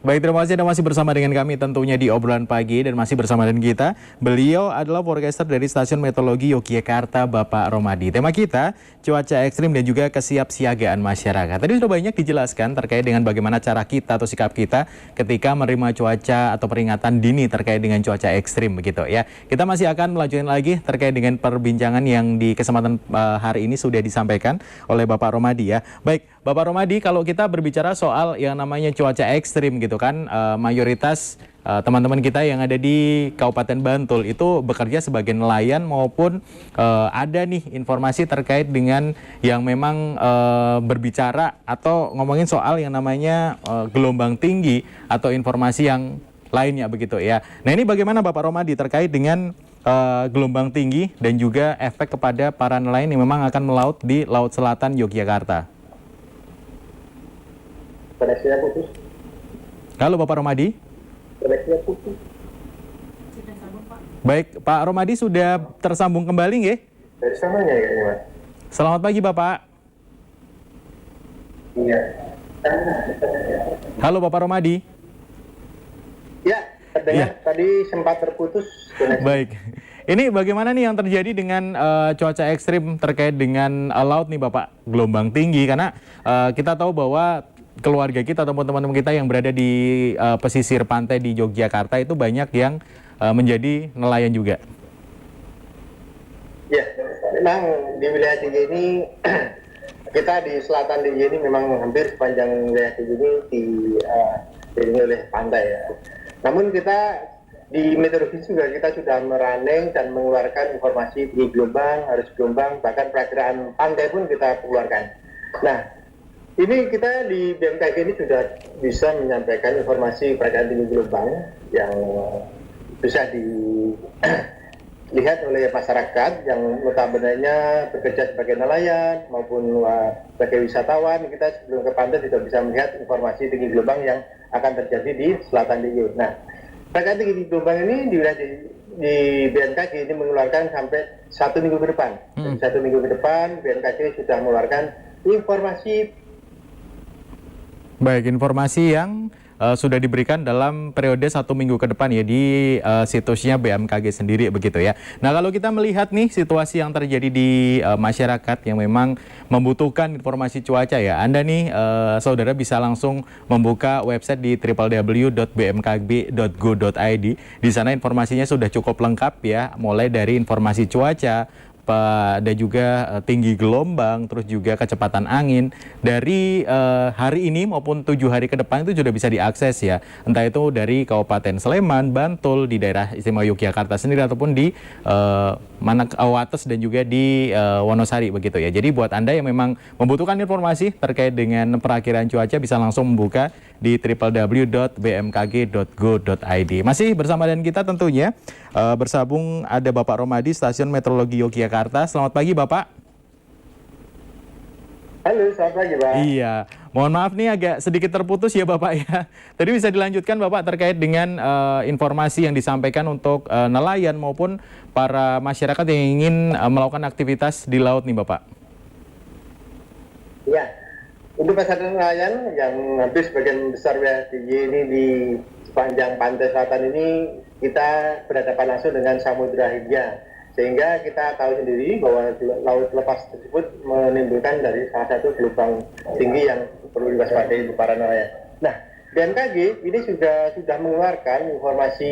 Baik, terima kasih Anda masih bersama dengan kami tentunya di obrolan pagi dan masih bersama dengan kita. Beliau adalah forecaster dari Stasiun Meteorologi Yogyakarta, Bapak Romadi. Tema kita, cuaca ekstrim dan juga kesiapsiagaan masyarakat. Tadi sudah banyak dijelaskan terkait dengan bagaimana cara kita atau sikap kita ketika menerima cuaca atau peringatan dini terkait dengan cuaca ekstrim begitu ya. Kita masih akan melanjutkan lagi terkait dengan perbincangan yang di kesempatan hari ini sudah disampaikan oleh Bapak Romadi ya. Baik, Bapak Romadi, kalau kita berbicara soal yang namanya cuaca ekstrim gitu kan, mayoritas teman-teman kita yang ada di Kabupaten Bantul itu bekerja sebagai nelayan maupun ada nih informasi terkait dengan yang memang berbicara atau ngomongin soal yang namanya gelombang tinggi atau informasi yang lainnya begitu ya. Nah, ini bagaimana Bapak Romadi terkait dengan gelombang tinggi dan juga efek kepada para nelayan yang memang akan melaut di Laut Selatan Yogyakarta? Koneksinya putus. Halo Bapak Romadi. Koneksinya putus. Baik, Pak Romadi sudah tersambung kembali nggih? Dari sananya kayaknya, Mas. Selamat pagi Bapak. Iya. Halo Bapak Romadi. Ya, terdengar. Iya. Tadi sempat terputus koneksi. Baik. Ini bagaimana nih yang terjadi dengan cuaca ekstrim terkait dengan laut nih Bapak? Gelombang tinggi karena kita tahu bahwa keluarga kita ataupun teman-teman kita yang berada di pesisir pantai di Yogyakarta itu banyak yang menjadi nelayan juga. Ya, memang di wilayah tinggi ini kita di selatan tinggi ini memang hampir sepanjang wilayah tinggi ini dikelilingi oleh pantai ya. Namun kita di meteorologi juga kita sudah merunning dan mengeluarkan informasi tinggi gelombang, arus gelombang, bahkan perakiraan pantai pun kita keluarkan. Nah, ini kita di BMKG ini sudah bisa menyampaikan informasi perakiraan tinggi gelombang yang bisa dilihat oleh masyarakat yang notabene-nya bekerja sebagai nelayan maupun sebagai wisatawan. Kita sebelum ke pantai sudah bisa melihat informasi tinggi gelombang yang akan terjadi di selatan tinggi. Nah, perakiraan tinggi gelombang ini di wilayah di BMKG ini mengeluarkan sampai 1 minggu ke depan. Jadi 1 minggu ke depan BMKG sudah mengeluarkan informasi. Baik, informasi yang sudah diberikan dalam periode 1 minggu ke depan ya di situsnya BMKG sendiri begitu ya. Nah, kalau kita melihat nih situasi yang terjadi di masyarakat yang memang membutuhkan informasi cuaca ya, Anda nih saudara bisa langsung membuka website di www.bmkg.go.id. Di sana informasinya sudah cukup lengkap ya, mulai dari informasi cuaca, ada juga tinggi gelombang, terus juga kecepatan angin dari hari ini maupun 7 hari ke depan itu sudah bisa diakses ya, entah itu dari Kabupaten Sleman, Bantul, di daerah istimewa Yogyakarta sendiri ataupun di Wates dan juga di Wonosari begitu ya. Jadi buat Anda yang memang membutuhkan informasi terkait dengan perakiraan cuaca bisa langsung membuka di www.bmkg.go.id. Masih bersama dengan kita tentunya bersambung ada Bapak Romadi, Stasiun Meteorologi Yogyakarta. Selamat pagi Bapak. Halo, selamat pagi Pak. Iya, mohon maaf nih agak sedikit terputus ya Bapak ya. Tadi bisa dilanjutkan Bapak terkait dengan informasi yang disampaikan untuk nelayan maupun para masyarakat yang ingin melakukan aktivitas di laut nih Bapak. Ya, untuk masyarakat nelayan yang hampir sebagian besar wilayah tinggi ini di sepanjang pantai selatan ini kita berhadapan langsung dengan Samudra Hindia, sehingga kita tahu sendiri bahwa laut lepas tersebut menimbulkan dari salah satu gelombang tinggi yang perlu diwaspadai untuk para nelayan. Nah, BMKG ini sudah mengeluarkan informasi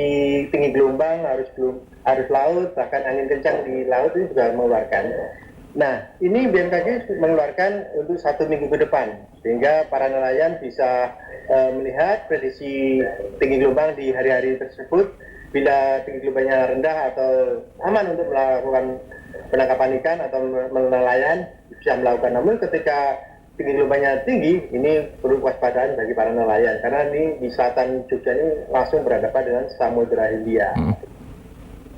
tinggi gelombang, arus laut, bahkan angin kencang di laut ini sudah mengeluarkan. Nah, ini BMKG mengeluarkan untuk 1 minggu ke depan, sehingga para nelayan bisa melihat prediksi tinggi gelombang di hari-hari tersebut. Bila tinggi gelombangnya rendah atau aman untuk melakukan penangkapan ikan atau nelayan bisa melakukan. Namun ketika tinggi gelombangnya tinggi, ini perlu waspadaan bagi para nelayan karena ini di selatan Jogja ini langsung berhadapan dengan Samudra Hindia.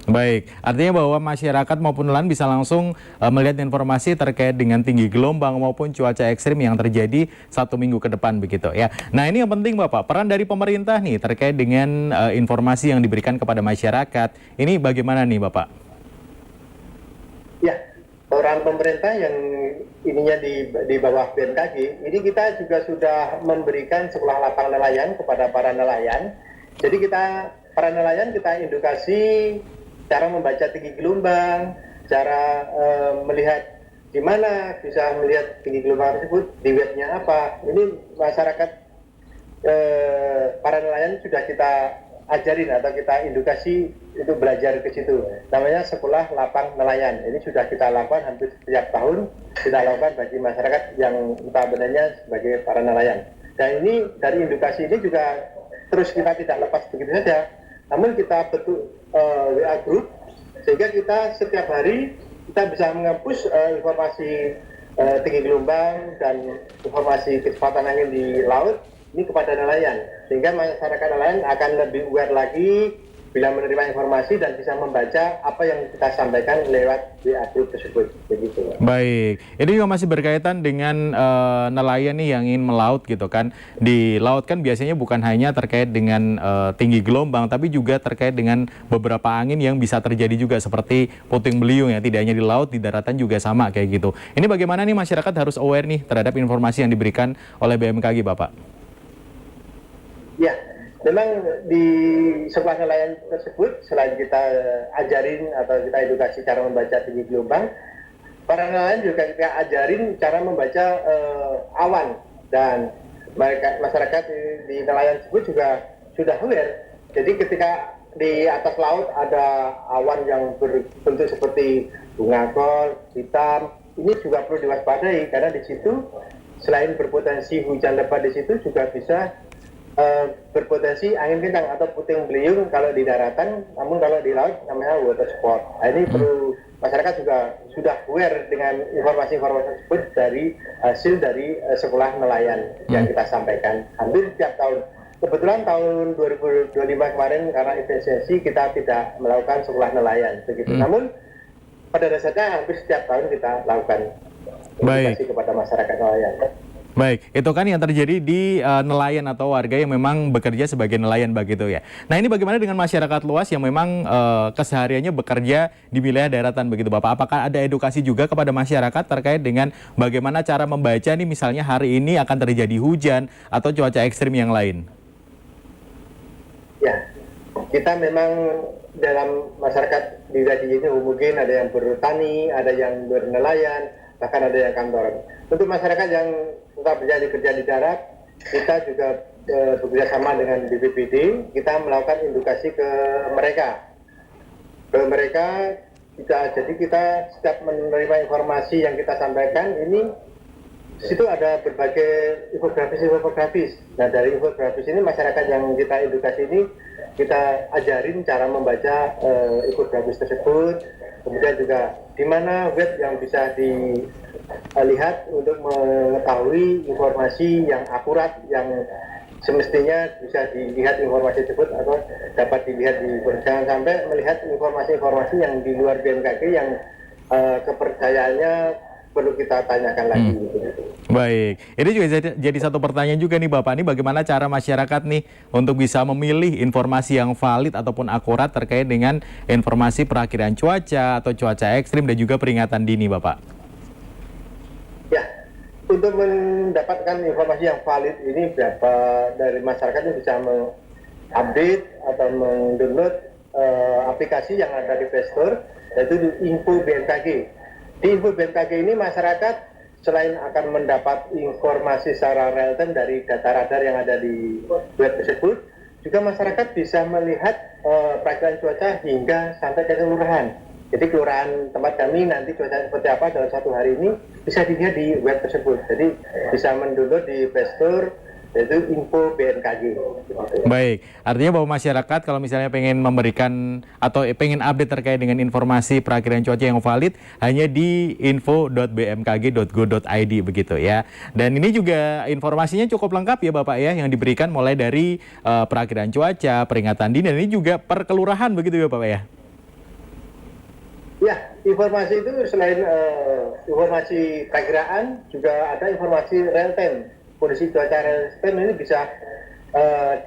Baik, artinya bahwa masyarakat maupun nelayan bisa langsung melihat informasi terkait dengan tinggi gelombang maupun cuaca ekstrim yang terjadi 1 minggu ke depan begitu ya. Nah, ini yang penting Bapak, peran dari pemerintah nih terkait dengan informasi yang diberikan kepada masyarakat. Ini bagaimana nih Bapak? Ya, peran pemerintah yang ininya di bawah BMKG, ini kita juga sudah memberikan sekolah lapang nelayan kepada para nelayan. Jadi para nelayan kita edukasi cara membaca tinggi gelombang, cara melihat di mana bisa melihat tinggi gelombang tersebut, di webnya apa. Ini masyarakat para nelayan sudah kita ajarin atau kita edukasi untuk belajar ke situ. Namanya sekolah lapang nelayan. Ini sudah kita lakukan hampir setiap tahun, kita lakukan bagi masyarakat yang notabene sebagai para nelayan. Dan ini dari edukasi ini juga terus kita tidak lepas begitu saja. Namun kita bentuk WA group sehingga kita setiap hari kita bisa menghapus informasi tinggi gelombang dan informasi kecepatan angin di laut ini kepada nelayan, sehingga masyarakat nelayan akan lebih aware lagi bila menerima informasi dan bisa membaca apa yang kita sampaikan lewat WA group tersebut. Begitu. Baik, ini juga masih berkaitan dengan nelayan nih yang ingin melaut gitu kan. Di laut kan biasanya bukan hanya terkait dengan tinggi gelombang, tapi juga terkait dengan beberapa angin yang bisa terjadi juga seperti puting beliung ya. Tidak hanya di laut, di daratan juga sama kayak gitu. Ini bagaimana nih masyarakat harus aware nih terhadap informasi yang diberikan oleh BMKG, Bapak? Ya, memang di sekolah nelayan tersebut selain kita ajarin atau kita edukasi cara membaca tinggi gelombang, para nelayan juga kita ajarin cara membaca awan, dan masyarakat di nelayan tersebut juga sudah aware. Jadi ketika di atas laut ada awan yang berbentuk seperti bunga kol, hitam, ini juga perlu diwaspadai karena di situ selain berpotensi hujan lebat di situ juga bisa berpotensi angin kencang atau puting beliung kalau di daratan, namun kalau di laut namanya water sport. Nah, ini perlu masyarakat juga sudah aware dengan informasi-informasi tersebut dari hasil dari sekolah nelayan yang kita sampaikan hampir setiap tahun. Kebetulan tahun 2025 kemarin karena efisiensi kita tidak melakukan sekolah nelayan begitu. Namun pada dasarnya hampir setiap tahun kita lakukan edukasi kepada masyarakat nelayan. Baik, itu kan yang terjadi di nelayan atau warga yang memang bekerja sebagai nelayan begitu ya. Nah, ini bagaimana dengan masyarakat luas yang memang kesehariannya bekerja di wilayah daratan begitu Bapak? Apakah ada edukasi juga kepada masyarakat terkait dengan bagaimana cara membaca nih misalnya hari ini akan terjadi hujan atau cuaca ekstrim yang lain? Ya, kita memang dalam masyarakat di ini mungkin ada yang bertani, ada yang bernelayan, bahkan ada yang kantoran. Untuk masyarakat yang tetap kerja di darat, kita juga bekerja sama dengan BPBD, kita melakukan edukasi ke mereka. Jadi kita setiap menerima informasi yang kita sampaikan ini, situ ada berbagai infografis. Nah, dari infografis ini masyarakat yang kita edukasi ini kita ajarin cara membaca infografis tersebut, kemudian juga di mana web yang bisa dilihat untuk mengetahui informasi yang akurat yang semestinya bisa dilihat informasi tersebut atau dapat dilihat jangan sampai melihat informasi-informasi yang di luar BMKG yang kepercayaannya perlu kita tanyakan lagi. Baik, ini juga jadi satu pertanyaan juga nih Bapak, ini bagaimana cara masyarakat nih untuk bisa memilih informasi yang valid ataupun akurat terkait dengan informasi perakiraan cuaca atau cuaca ekstrim dan juga peringatan dini Bapak? Ya, untuk mendapatkan informasi yang valid ini dari masyarakat ini bisa mengupdate atau mendownload aplikasi yang ada di Play Store, yaitu di Info BMKG. Di Info BMKG ini masyarakat selain akan mendapat informasi secara real time dari data radar yang ada di web tersebut, juga masyarakat bisa melihat perakiraan cuaca hingga sampai ke kelurahan. Jadi kelurahan tempat kami nanti cuaca seperti apa dalam satu hari ini bisa dilihat di web tersebut. Jadi bisa mendownload di Play Store, yaitu Info BMKG. Baik, artinya bahwa masyarakat kalau misalnya pengen memberikan atau pengen update terkait dengan informasi perakiraan cuaca yang valid hanya di info.bmkg.go.id begitu ya. Dan ini juga informasinya cukup lengkap ya Bapak ya yang diberikan mulai dari perakiraan cuaca, peringatan dini, dan ini juga per kelurahan begitu ya Bapak ya. Ya, informasi itu selain informasi perakiraan juga ada informasi real time. Kondisi cuaca real time ini bisa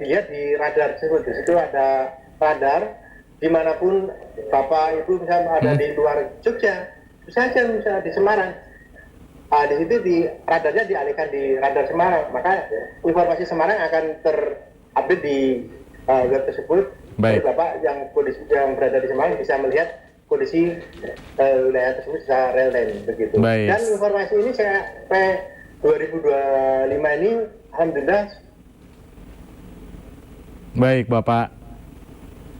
dilihat di radar tersebut. Di situ ada radar dimanapun Bapak Ibu misalnya ada di luar Jogja, bisa aja misalnya di Semarang. Di situ radarnya dialihkan di radar Semarang, maka informasi Semarang akan terupdate di web tersebut. Baik. Jadi Bapak yang berada di Semarang bisa melihat kondisi wilayah tersebut secara real time begitu. Baik. Dan informasi ini sampai 2025 ini alhamdulillah. Baik, Bapak.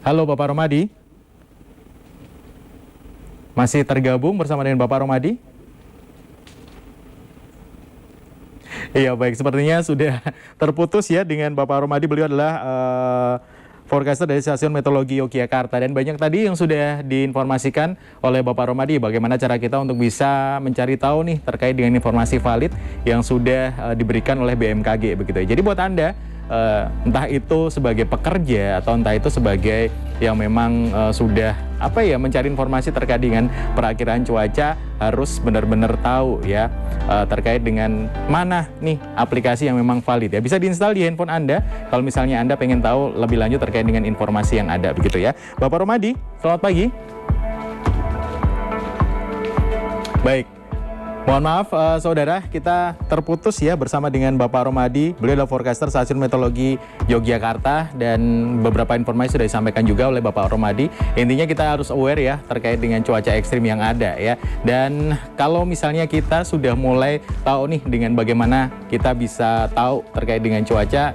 Halo, Bapak Romadi. Masih tergabung bersama dengan Bapak Romadi? Iya, baik. Sepertinya sudah terputus ya dengan Bapak Romadi. Beliau adalah forecaster dari Stasiun Meteorologi Yogyakarta. Dan banyak tadi yang sudah diinformasikan oleh Bapak Romadi bagaimana cara kita untuk bisa mencari tahu nih terkait dengan informasi valid yang sudah diberikan oleh BMKG begitu ya. Jadi buat Anda, entah itu sebagai pekerja atau entah itu sebagai yang memang sudah mencari informasi terkait dengan perakiraan cuaca, harus benar-benar tahu ya terkait dengan mana nih aplikasi yang memang valid ya. Bisa diinstal di handphone Anda kalau misalnya Anda pengen tahu lebih lanjut terkait dengan informasi yang ada begitu ya. Bapak Romadi, selamat pagi. Baik. Mohon maaf, saudara, kita terputus ya bersama dengan Bapak Romadi. Beliau adalah forecaster Stasiun Meteorologi Yogyakarta dan beberapa informasi sudah disampaikan juga oleh Bapak Romadi. Intinya kita harus aware ya terkait dengan cuaca ekstrim yang ada ya. Dan kalau misalnya kita sudah mulai tahu nih dengan bagaimana kita bisa tahu terkait dengan cuaca,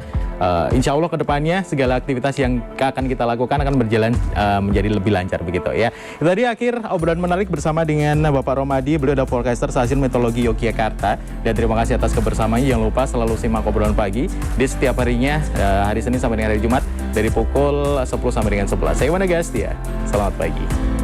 insya Allah ke depannya segala aktivitas yang akan kita lakukan akan berjalan menjadi lebih lancar begitu ya. Itu tadi akhir obrolan menarik bersama dengan Bapak Romadi. Beliau adalah forecaster Stasiun Meteorologi Yogyakarta. Dan terima kasih atas kebersamaannya. Jangan lupa selalu simak obrolan pagi di setiap harinya, hari Senin sampai dengan hari Jumat dari pukul 10 sampai dengan 11. Saya Wana Gastia. Selamat pagi.